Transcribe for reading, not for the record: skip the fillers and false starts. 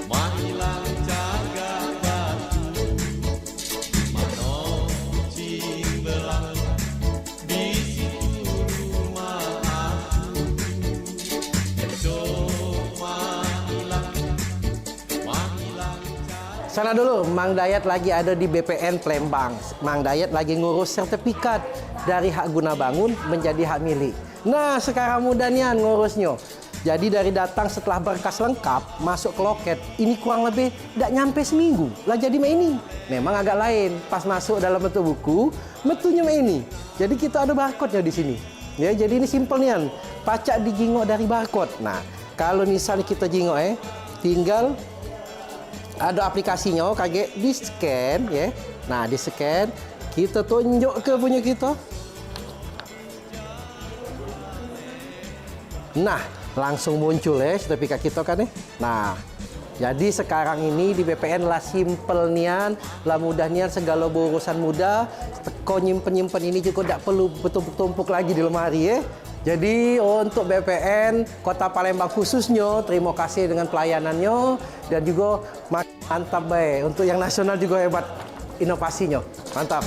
Mahilang jaga batu, mano cimbelang di situ rumah aku. Mahilang jaga. Sana dulu, Mang Dayat lagi ada di BPN Palembang. Mang Dayat lagi ngurus sertifikat dari hak guna bangun menjadi hak milik. Nah, sekarang mudah nian ngurusnya. Jadi dari datang setelah berkas lengkap, masuk ke loket, ini kurang lebih tidak nyampe seminggu. Lah jadi ini. Memang agak lain. Pas masuk dalam bentuk buku, metunya ini. Jadi kita ada barcode-nya di sini. Ya, jadi ini simpel nian. Pacak dijingok dari barcode. Nah, kalau misalnya kita jingok tinggal ada aplikasinya, kaget di scan ya. Nah, di scan kita tunjuk ke punya kita. Nah, langsung muncul sertifikat kita kan Nah, jadi sekarang ini di BPN lah simpel nian, lah mudah nian, segala urusan mudah. Teko nyimpen ini juga tidak perlu bertumpuk-tumpuk lagi di lemari Jadi untuk BPN Kota Palembang khususnya, terima kasih dengan pelayanannya dan juga mantap baik. Untuk yang nasional juga hebat inovasinya. Mantap.